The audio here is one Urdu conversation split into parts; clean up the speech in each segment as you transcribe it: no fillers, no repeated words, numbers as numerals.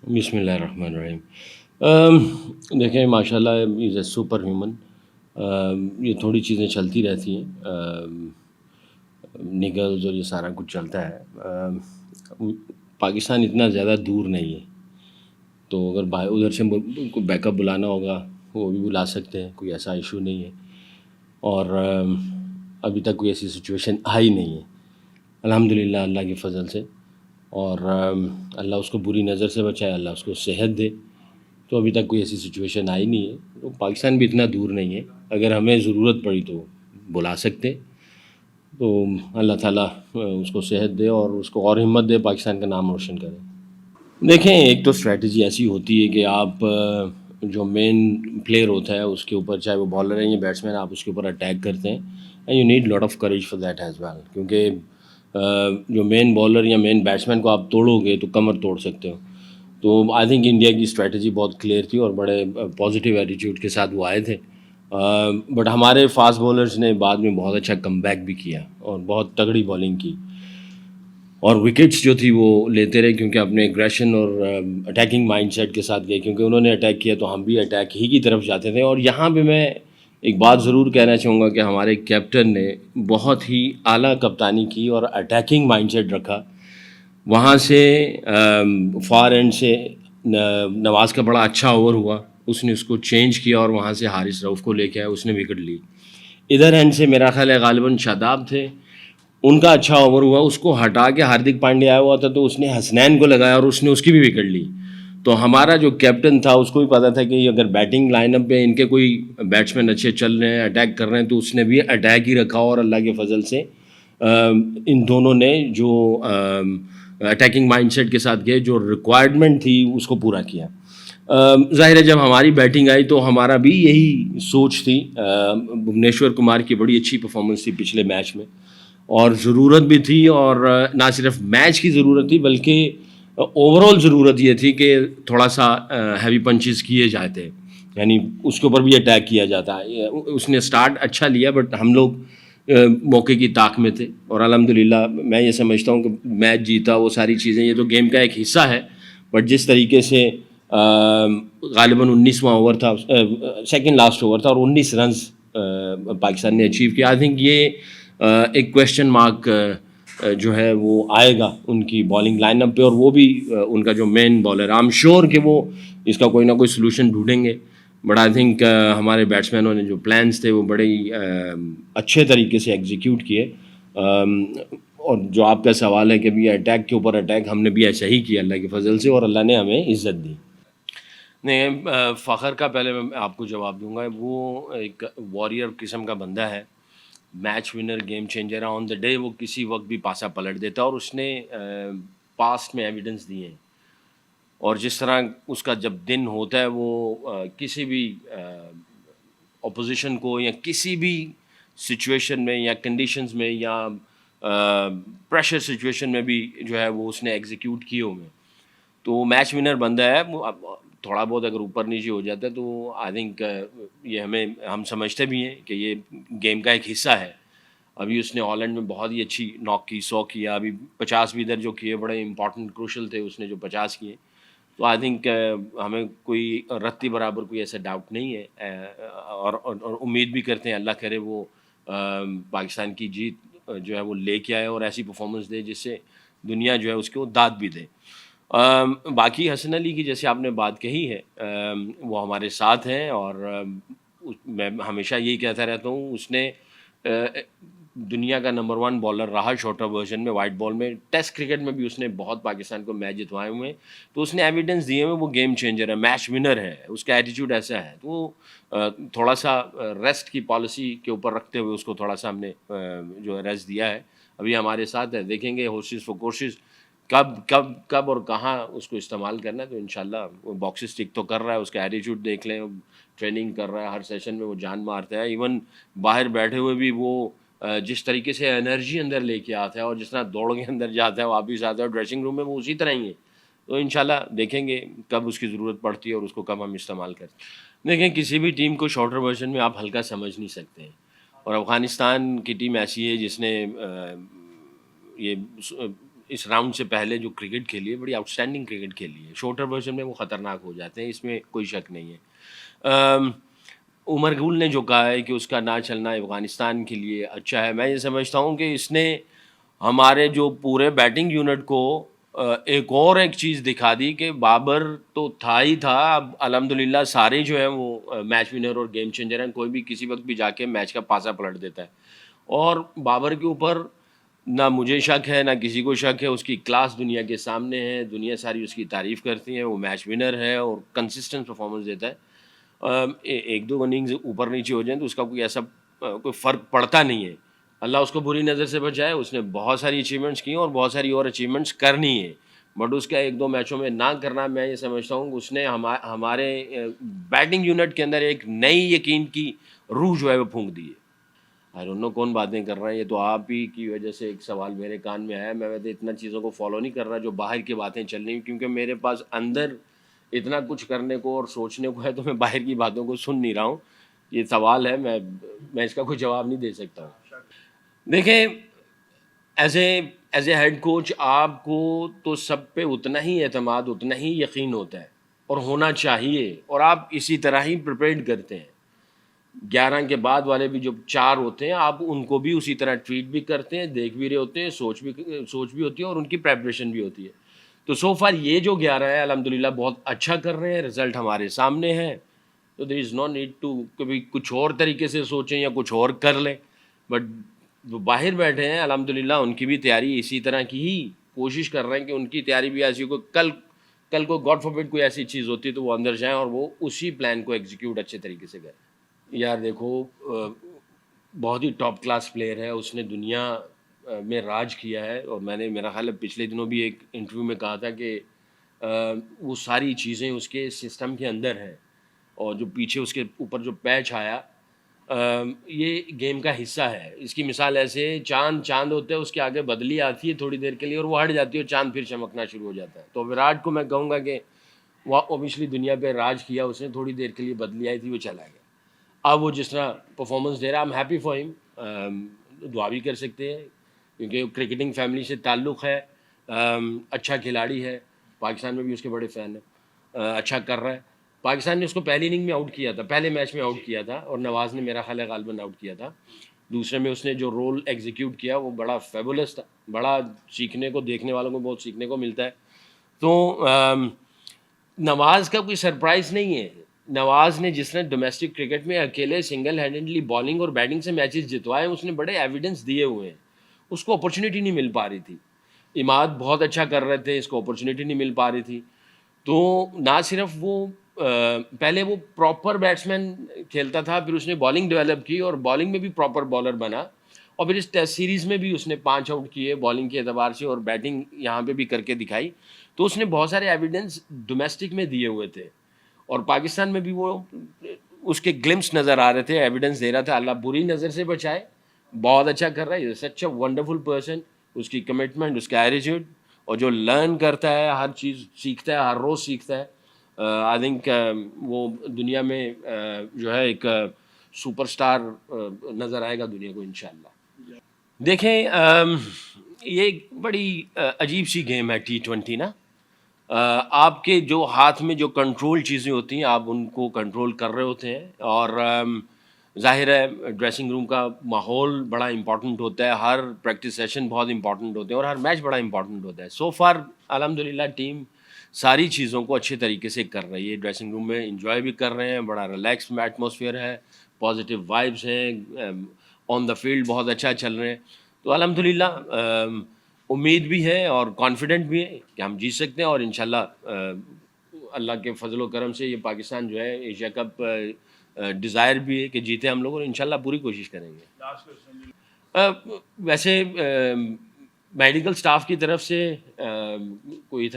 بسم اللہ الرحمن الرحیم. دیکھیں ماشاء اللہ از اے سپر ہیومن. یہ تھوڑی چیزیں چلتی رہتی ہیں، نگلز اور یہ سارا کچھ چلتا ہے. پاکستان اتنا زیادہ دور نہیں ہے، تو اگر ادھر سے کوئی بیک اپ بلانا ہوگا وہ بھی بلا سکتے ہیں، کوئی ایسا ایشو نہیں ہے. اور ابھی تک کوئی ایسی سچویشن آئی نہیں ہے الحمدللہ اللہ کے فضل سے. اور اللہ اس کو بری نظر سے بچائے، اللہ اس کو صحت دے. تو ابھی تک کوئی ایسی سچویشن آئی نہیں ہے. تو پاکستان بھی اتنا دور نہیں ہے، اگر ہمیں ضرورت پڑی تو بلا سکتے. تو اللہ تعالیٰ اس کو صحت دے اور اس کو اور ہمت دے، پاکستان کا نام روشن کرے. دیکھیں ایک تو اسٹریٹجی ایسی ہوتی ہے کہ آپ جو مین پلیئر ہوتا ہے اس کے اوپر، چاہے وہ بالر ہے یا بیٹسمین، آپ اس کے اوپر اٹیک کرتے ہیں. And you need lot of courage for that as well, کیونکہ جو مین بالر یا مین بیٹسمین کو آپ توڑو گے تو کمر توڑ سکتے ہو. تو آئی تھنک انڈیا کی اسٹریٹجی بہت کلیئر تھی اور بڑے پازیٹیو ایٹیٹیوڈ کے ساتھ وہ آئے تھے. بٹ ہمارے فاسٹ بولرز نے بعد میں بہت اچھا کم بیک بھی کیا اور بہت تگڑی بالنگ کی، اور وکٹس جو تھی وہ لیتے رہے، کیونکہ اپنے ایگریشن اور اٹیکنگ مائنڈ سیٹ کے ساتھ گئے. کیونکہ انہوں نے اٹیک کیا تو ہم بھی اٹیک ہی کی طرف جاتے تھے. اور یہاں پہ میں ایک بات ضرور کہنا چاہوں گا کہ ہمارے کیپٹن نے بہت ہی اعلیٰ کپتانی کی اور اٹیکنگ مائنڈ سیٹ رکھا. وہاں سے فار اینڈ سے نواز کا بڑا اچھا اوور ہوا، اس نے اس کو چینج کیا اور وہاں سے حارث رؤف کو لے کے آیا، اس نے وکٹ لی. ادھر اینڈ سے میرا خیال ہے غالباً شاداب تھے، ان کا اچھا اوور ہوا، اس کو ہٹا کے ہاردک پانڈے آیا ہوا تھا تو اس نے حسنین کو لگایا اور اس نے اس کی بھی وکٹ لی. تو ہمارا جو کیپٹن تھا اس کو بھی پتا تھا کہ اگر بیٹنگ لائن اپ پہ ان کے کوئی بیٹسمین اچھے چل رہے ہیں، اٹیک کر رہے ہیں، تو اس نے بھی اٹیک ہی رکھا. اور اللہ کے فضل سے ان دونوں نے جو اٹیکنگ مائنڈ سیٹ کے ساتھ گئے، جو ریکوائرمنٹ تھی اس کو پورا کیا. ظاہر ہے جب ہماری بیٹنگ آئی تو ہمارا بھی یہی سوچ تھی. بھونیشور کمار کی بڑی اچھی پرفارمنس تھی پچھلے میچ میں، اور ضرورت بھی تھی. اور نہ صرف میچ کی ضرورت تھی بلکہ اوور آل ضرورت یہ تھی کہ تھوڑا سا ہیوی پنچز کیے جاتے، یعنی اس کے اوپر بھی اٹیک کیا جاتا. اس نے سٹارٹ اچھا لیا بٹ ہم لوگ موقع کی طاق میں تھے، اور الحمدللہ میں یہ سمجھتا ہوں کہ میچ جیتا، وہ ساری چیزیں یہ تو گیم کا ایک حصہ ہے. بٹ جس طریقے سے غالباً 19واں اوور تھا، سیکنڈ لاسٹ اوور تھا، اور 19 رنز پاکستان نے اچیو کیا. آئی تھنک یہ ایک کویشچن مارک جو ہے وہ آئے گا ان کی بالنگ لائن اپ پہ، اور وہ بھی ان کا جو مین بالر، آئی ایم شیور کہ وہ اس کا کوئی نہ کوئی سلوشن ڈھونڈیں گے. بٹ آئی تھنک ہمارے بیٹسمینوں نے جو پلانس تھے وہ بڑے ہی اچھے طریقے سے ایگزیکیوٹ کیے. اور جو آپ کا سوال ہے کہ بھی اٹیک کے اوپر اٹیک، ہم نے بھی ایسا ہی کیا اللہ کے فضل سے، اور اللہ نے ہمیں عزت دی. نہیں، فخر کا پہلے میں آپ کو جواب دوں گا. وہ ایک واریر قسم کا بندہ ہے، match winner, game changer. On the day وہ کسی وقت بھی پاسا پلٹ دیتا ہے، اور اس نے پاسٹ میں ایویڈنس دیے ہیں. اور جس طرح اس کا جب دن ہوتا ہے وہ کسی بھی اپوزیشن کو یا کسی بھی سچویشن میں یا کنڈیشنز میں یا پریشر سچویشن میں بھی جو ہے وہ اس نے ایگزیکیوٹ کیے ہوئے. تو میچ ونر بندہ ہے. تھوڑا بہت اگر اوپر نیچے ہو جاتا ہے تو آئی تھنک یہ ہم سمجھتے بھی ہیں کہ یہ گیم کا ایک حصہ ہے. ابھی اس نے ہالینڈ میں بہت ہی اچھی ناک کی، 100 کیا، ابھی 50 بھی ادھر جو کیے بڑے امپورٹنٹ کروشل تھے، اس نے جو 50 کیے. تو آئی تھنک ہمیں کوئی رتی برابر کوئی ایسا ڈاؤٹ نہیں ہے، اور امید بھی کرتے ہیں اللہ کرے وہ پاکستان کی جیت جو ہے وہ لے کے آئے اور ایسی پرفارمنس دے جس سے دنیا جو ہے اس کو داد بھی دے. باقی حسن علی کی جیسے آپ نے بات کہی ہے، وہ ہمارے ساتھ ہیں، اور میں ہمیشہ یہی کہتا رہتا ہوں، اس نے دنیا کا نمبر 1 بالر رہا شارٹر ورژن میں، وائٹ بال میں. ٹیسٹ کرکٹ میں بھی اس نے بہت پاکستان کو میچ جتوائے ہوئے ہیں. تو اس نے ایویڈنس دیے ہوئے، وہ گیم چینجر ہے، میچ ونر ہے، اس کا ایٹیٹیوڈ ایسا ہے. تو تھوڑا سا ریسٹ کی پالیسی کے اوپر رکھتے ہوئے اس کو تھوڑا سا ہم نے جو ریسٹ دیا ہے. ابھی ہمارے ساتھ ہے، دیکھیں گے ہورسز فار کورسز کب اور کہاں اس کو استعمال کرنا ہے. تو انشاءاللہ وہ باکسز ٹک تو کر رہا ہے، اس کا ایٹیٹیوڈ دیکھ لیں، ٹریننگ کر رہا ہے، ہر سیشن میں وہ جان مارتا ہے. ایون باہر بیٹھے ہوئے بھی وہ جس طریقے سے انرجی اندر لے کے آتا ہے اور جس طرح دوڑ کے اندر جاتا ہے واپس آتا ہے، اور ڈریسنگ روم میں وہ اسی طرح ہی ہے. تو انشاءاللہ دیکھیں گے کب اس کی ضرورت پڑتی ہے اور اس کو کب ہم استعمال کرتے ہیں. دیکھیں کسی بھی ٹیم کو شارٹر ورژن میں آپ ہلکا سمجھ نہیں سکتے ہیں، اور افغانستان کی ٹیم ایسی ہے جس نے یہ اس راؤنڈ سے پہلے جو کرکٹ کھیلی ہے بڑی آؤٹ اسٹینڈنگ کرکٹ کھیلی ہے. شارٹر ورژن میں وہ خطرناک ہو جاتے ہیں, اس میں کوئی شک نہیں ہے. عمر گل نے جو کہا ہے کہ اس کا نہ چلنا افغانستان کے لیے اچھا ہے, میں یہ سمجھتا ہوں کہ اس نے ہمارے جو پورے بیٹنگ یونٹ کو ایک چیز دکھا دی کہ بابر تو تھا ہی تھا, اب الحمدللہ سارے جو ہیں وہ میچ ونر اور گیم چینجر ہیں, کوئی بھی کسی وقت بھی جا کے میچ کا پاسا پلٹ دیتا ہے. اور بابر کے اوپر نہ مجھے شک ہے نہ کسی کو شک ہے, اس کی کلاس دنیا کے سامنے ہے, دنیا ساری اس کی تعریف کرتی ہے, وہ میچ ونر ہے اور کنسسٹنٹ پرفارمنس دیتا ہے. ایک دو اننگز اوپر نیچے ہو جائیں تو اس کا کوئی ایسا کوئی فرق پڑتا نہیں ہے. اللہ اس کو بری نظر سے بچائے, اس نے بہت ساری اچیومنٹس کی اور بہت ساری اور اچیومنٹس کرنی ہے, بٹ اس کا ایک دو میچوں میں نہ کرنا, میں یہ سمجھتا ہوں کہ اس نے ہمارے بیٹنگ یونٹ کے اندر ایک نئی یقین کی روح جو ہے وہ پھونک دی ہے. آئی ڈونٹ نو کون باتیں کر رہے ہیں, یہ تو آپ ہی کی وجہ سے ایک سوال میرے کان میں آیا. میں تو اتنا چیزوں کو فالو نہیں کر رہا جو باہر کی باتیں چل رہی ہیں, کیونکہ میرے پاس اندر اتنا کچھ کرنے کو اور سوچنے کو ہے, تو میں باہر کی باتوں کو سن نہیں رہا ہوں. یہ سوال ہے, میں اس کا کوئی جواب نہیں دے سکتا ہوں. دیکھیں, ایز اے ہیڈ کوچ آپ کو تو سب پہ اتنا ہی اعتماد, اتنا ہی یقین ہوتا ہے اور ہونا چاہیے, اور آپ اسی طرح ہی پریپیئرڈ کرتے ہیں. 11 کے بعد والے بھی جو 4 ہوتے ہیں آپ ان کو بھی اسی طرح ٹریٹ بھی کرتے ہیں, دیکھ بھی رہے ہوتے ہیں, سوچ بھی ہوتی ہے اور ان کی پریپریشن بھی ہوتی ہے. تو سو فار یہ جو 11 ہے الحمدللہ بہت اچھا کر رہے ہیں, رزلٹ ہمارے سامنے ہے, تو دیر از نو نیڈ ٹو کبھی کچھ اور طریقے سے سوچیں یا کچھ اور کر لیں. بٹ جو باہر بیٹھے ہیں الحمدللہ ان کی بھی تیاری اسی طرح کی ہی کوشش کر رہے ہیں کہ ان کی تیاری بھی ایسی ہو, کل کو گاڈ فاربڈ کوئی ایسی چیز ہوتی ہے تو وہ اندر جائیں اور وہ اسی پلان کو ایگزیکیوٹ اچھے طریقے سے کریں. یار دیکھو, بہت ہی ٹاپ کلاس پلیئر ہے, اس نے دنیا میں راج کیا ہے, اور میں نے میرا خیال ہے پچھلے دنوں بھی ایک انٹرویو میں کہا تھا کہ وہ ساری چیزیں اس کے سسٹم کے اندر ہیں, اور جو پیچھے اس کے اوپر جو پیچ آیا یہ گیم کا حصہ ہے. اس کی مثال ایسے چاند ہوتا ہے, اس کے آگے بدلی آتی ہے تھوڑی دیر کے لیے اور وہ ہٹ جاتی ہے اور چاند پھر چمکنا شروع ہو جاتا ہے. تو وراٹ کو میں کہوں گا کہ وہ اوبیسلی دنیا پہ راج کیا اس نے, تھوڑی دیر کے لیے بدلی آئی تھی, وہ چلا گیا. اب وہ جس طرح پرفارمنس دے رہا ہے, ایم ہیپی فار ہم, دعا بھی کر سکتے ہیں کیونکہ کرکٹنگ فیملی سے تعلق ہے, اچھا کھلاڑی ہے, پاکستان میں بھی اس کے بڑے فین ہیں, اچھا کر رہا ہے. پاکستان نے اس کو پہلی اننگ میں آؤٹ کیا تھا, پہلے میچ میں آؤٹ کیا تھا, اور نواز نے میرا خیال ہے غالباً آؤٹ کیا تھا. دوسرے میں اس نے جو رول ایگزیکیوٹ کیا وہ بڑا فیبولس تھا, بڑا سیکھنے کو, دیکھنے والوں کو بہت سیکھنے کو ملتا ہے. تو نواز کا کوئی سرپرائز نہیں ہے. نواز نے جس نے ڈومیسٹک کرکٹ میں اکیلے سنگل ہینڈڈلی بالنگ اور بیٹنگ سے میچز جتوائے, اس نے بڑے ایویڈنس دیے ہوئے ہیں. اس کو اپرچونیٹی نہیں مل پا رہی تھی. اماد بہت اچھا کر رہے تھے, اس کو اپرچونیٹی نہیں مل پا رہی تھی. تو نہ صرف وہ پہلے وہ پراپر بیٹسمین کھیلتا تھا, پھر اس نے بالنگ ڈیولپ کی اور بالنگ میں بھی پراپر بالر بنا, اور پھر اس ٹیسٹ سیریز میں بھی اس نے 5 آؤٹ کیے بالنگ کے اعتبار سے, اور بیٹنگ یہاں پہ بھی کر کے دکھائی. تو اس نے بہت سارے ایویڈنس ڈومیسٹک میں دیے ہوئے تھے, اور پاکستان میں بھی وہ اس کے گلمس نظر آ رہے تھے, ایویڈنس دے رہا تھا. اللہ بری نظر سے بچائے, بہت اچھا کر رہا ہے, سچ اے ونڈرفل پرسن. اس کی کمٹمنٹ, اس کا ایٹیٹیوڈ, اور جو لرن کرتا ہے, ہر چیز سیکھتا ہے, ہر روز سیکھتا ہے. آئی تھنک وہ دنیا میں جو ہے ایک سپر اسٹار نظر آئے گا دنیا کو انشاءاللہ. دیکھیں, یہ بڑی عجیب سی گیم ہے T20 نا. آپ کے جو ہاتھ میں جو کنٹرول چیزیں ہوتی ہیں آپ ان کو کنٹرول کر رہے ہوتے ہیں, اور ظاہر ہے ڈریسنگ روم کا ماحول بڑا امپورٹنٹ ہوتا ہے, ہر پریکٹس سیشن بہت امپورٹنٹ ہوتے ہیں, اور ہر میچ بڑا امپورٹنٹ ہوتا ہے. سو فار الحمدللہ ٹیم ساری چیزوں کو اچھے طریقے سے کر رہی ہے. ڈریسنگ روم میں انجوائے بھی کر رہے ہیں, بڑا ریلیکس ایٹماسفیئر ہے, پازیٹیو وائبس ہیں, آن دا فیلڈ بہت اچھا چل رہے ہیں. تو الحمدللہ امید بھی ہے اور کانفیڈنٹ بھی ہے کہ ہم جیت سکتے ہیں, اور انشاءاللہ اللہ کے فضل و کرم سے یہ پاکستان جو ہے ایشیا کپ ڈیزائر بھی ہے کہ جیتے ہم لوگ, اور انشاءاللہ پوری کوشش کریں گے. ویسے میڈیکل سٹاف کی طرف سے کوئی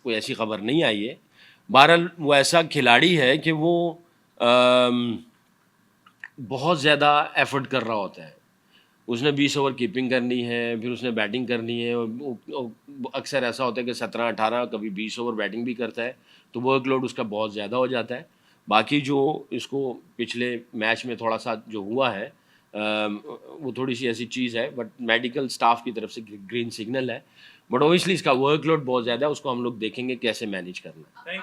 ایسی خبر نہیں آئی ہے. بہرحال وہ ایسا کھلاڑی ہے کہ وہ بہت زیادہ ایفرٹ کر رہا ہوتا ہے. اس نے 20 اوور کیپنگ کرنی ہے, پھر اس نے بیٹنگ کرنی ہے, اکثر ایسا ہوتا ہے کہ 17-18 کبھی 20 اوور بیٹنگ بھی کرتا ہے, تو ورک لوڈ اس کا بہت زیادہ ہو جاتا ہے. باقی جو اس کو پچھلے میچ میں تھوڑا سا جو ہوا ہے وہ تھوڑی سی ایسی چیز ہے, بٹ میڈیکل اسٹاف کی طرف سے گرین سگنل ہے, بٹ اوبیسلی اس کا ورک لوڈ بہت زیادہ ہے, اس کو ہم لوگ دیکھیں گے کیسے مینیج کرنا ہے.